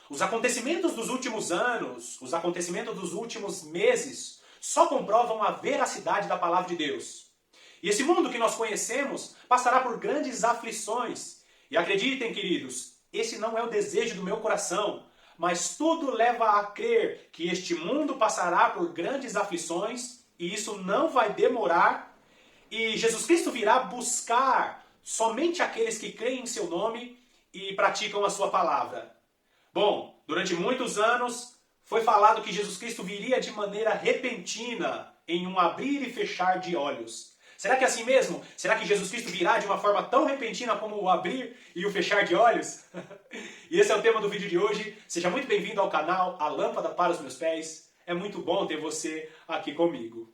Os acontecimentos dos últimos anos, os acontecimentos dos últimos meses, só comprovam a veracidade da palavra de Deus. E esse mundo que nós conhecemos passará por grandes aflições. E acreditem, queridos, esse não é o desejo do meu coração, mas tudo leva a crer que este mundo passará por grandes aflições e isso não vai demorar. E Jesus Cristo virá buscar somente aqueles que creem em seu nome e praticam a sua palavra. Bom, durante muitos anos foi falado que Jesus Cristo viria de maneira repentina, em um abrir e fechar de olhos. Será que é assim mesmo? Será que Jesus Cristo virá de uma forma tão repentina como o abrir e o fechar de olhos? E esse é o tema do vídeo de hoje. Seja muito bem-vindo ao canal A Lâmpada para os Meus Pés. É muito bom ter você aqui comigo.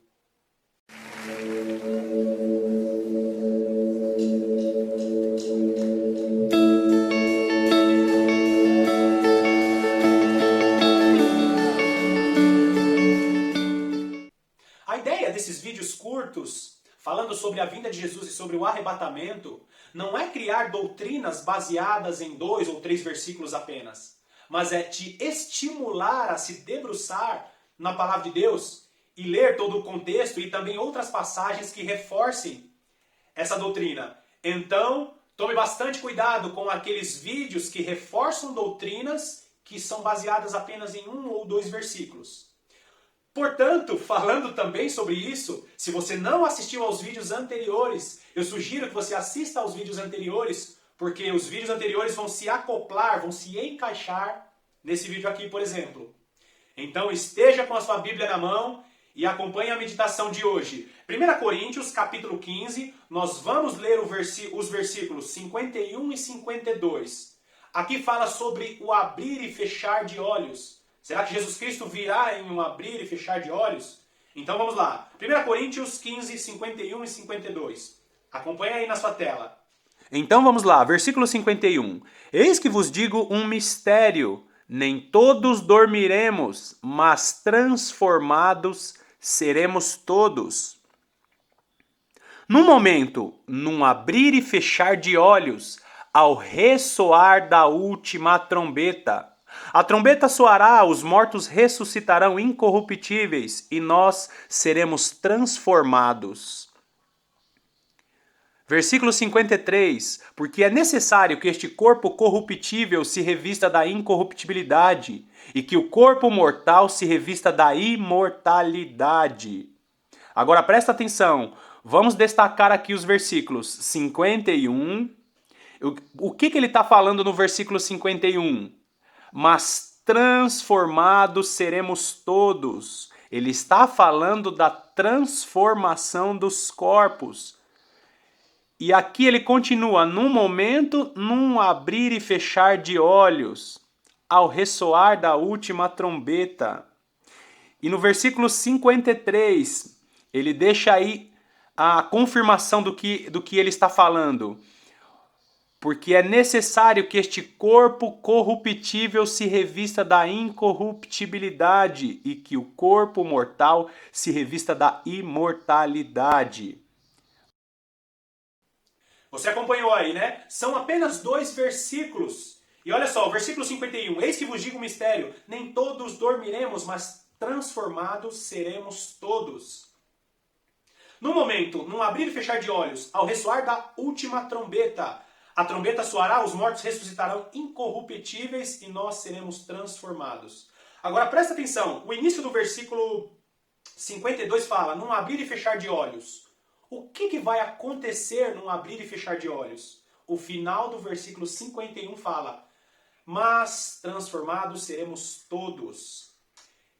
A ideia desses vídeos curtos, falando sobre a vinda de Jesus e sobre o arrebatamento, não é criar doutrinas baseadas em 2 ou 3 versículos apenas, mas é te estimular a se debruçar na palavra de Deus e ler todo o contexto e também outras passagens que reforcem essa doutrina. Então, tome bastante cuidado com aqueles vídeos que reforçam doutrinas que são baseadas apenas em 1 ou 2 versículos. Portanto, falando também sobre isso, se você não assistiu aos vídeos anteriores, eu sugiro que você assista aos vídeos anteriores, porque os vídeos anteriores vão se acoplar, vão se encaixar nesse vídeo aqui, por exemplo. Então esteja com a sua Bíblia na mão e acompanhe a meditação de hoje. 1 Coríntios, capítulo 15, nós vamos ler os versículos 51 e 52. Aqui fala sobre o abrir e fechar de olhos. Será que Jesus Cristo virá em um abrir e fechar de olhos? Então vamos lá. 1 Coríntios 15, 51 e 52. Acompanha aí na sua tela. Então vamos lá, versículo 51. Eis que vos digo um mistério. Nem todos dormiremos, mas transformados seremos todos. Num momento, num abrir e fechar de olhos, ao ressoar da última trombeta. A trombeta soará, os mortos ressuscitarão incorruptíveis e nós seremos transformados. Versículo 53. Porque é necessário que este corpo corruptível se revista da incorruptibilidade e que o corpo mortal se revista da imortalidade. Agora presta atenção, vamos destacar aqui os versículos 51. O que ele está falando no versículo 51? Mas transformados seremos todos. Ele está falando da transformação dos corpos. E aqui ele continua, num momento, num abrir e fechar de olhos, ao ressoar da última trombeta. E no versículo 53, ele deixa aí a confirmação do que ele está falando. Porque é necessário que este corpo corruptível se revista da incorruptibilidade e que o corpo mortal se revista da imortalidade. Você acompanhou aí, né? São apenas 2 versículos. E olha só, o versículo 51. Eis que vos digo um mistério, nem todos dormiremos, mas transformados seremos todos. No momento, num abrir e fechar de olhos, ao ressoar da última trombeta, a trombeta soará, os mortos ressuscitarão incorruptíveis e nós seremos transformados. Agora presta atenção, o início do versículo 52 fala, num abrir e fechar de olhos. O que vai acontecer num abrir e fechar de olhos? O final do versículo 51 fala, mas transformados seremos todos.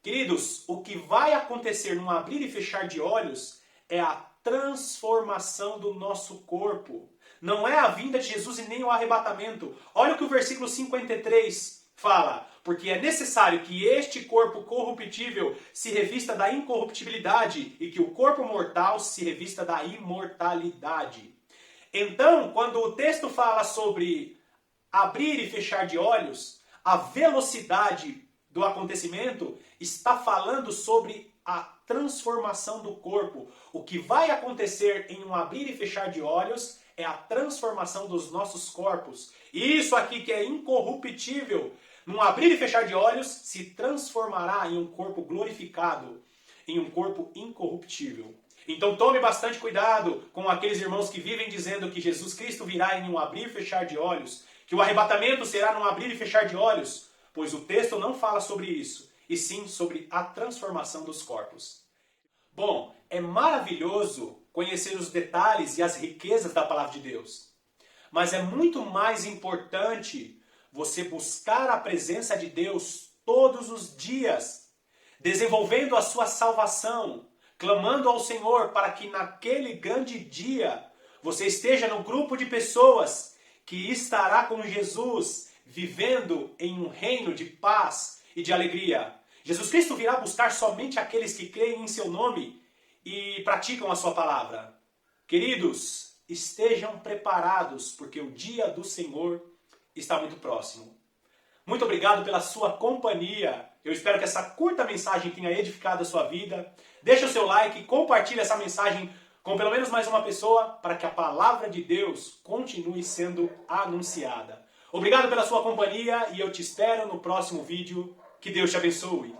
Queridos, o que vai acontecer num abrir e fechar de olhos é a transformação do nosso corpo. Não é a vinda de Jesus e nem o arrebatamento. Olha o que o versículo 53 fala. Porque é necessário que este corpo corruptível se revista da incorruptibilidade e que o corpo mortal se revista da imortalidade. Então, quando o texto fala sobre abrir e fechar de olhos, a velocidade do acontecimento está falando sobre a transformação do corpo. O que vai acontecer em um abrir e fechar de olhos é a transformação dos nossos corpos. E isso aqui que é incorruptível num abrir e fechar de olhos, se transformará em um corpo glorificado, em um corpo incorruptível. Então tome bastante cuidado com aqueles irmãos que vivem dizendo que Jesus Cristo virá em um abrir e fechar de olhos, que o arrebatamento será num abrir e fechar de olhos, pois o texto não fala sobre isso, e sim sobre a transformação dos corpos. Bom, é maravilhoso conhecer os detalhes e as riquezas da palavra de Deus, mas é muito mais importante você buscar a presença de Deus todos os dias, desenvolvendo a sua salvação, clamando ao Senhor para que naquele grande dia você esteja no grupo de pessoas que estará com Jesus, vivendo em um reino de paz e de alegria. Jesus Cristo virá buscar somente aqueles que creem em seu nome e praticam a sua palavra. Queridos, estejam preparados, porque o dia do Senhor está muito próximo. Muito obrigado pela sua companhia. Eu espero que essa curta mensagem tenha edificado a sua vida. Deixe o seu like, compartilhe essa mensagem com pelo menos mais uma pessoa para que a palavra de Deus continue sendo anunciada. Obrigado pela sua companhia e eu te espero no próximo vídeo. Que Deus te abençoe.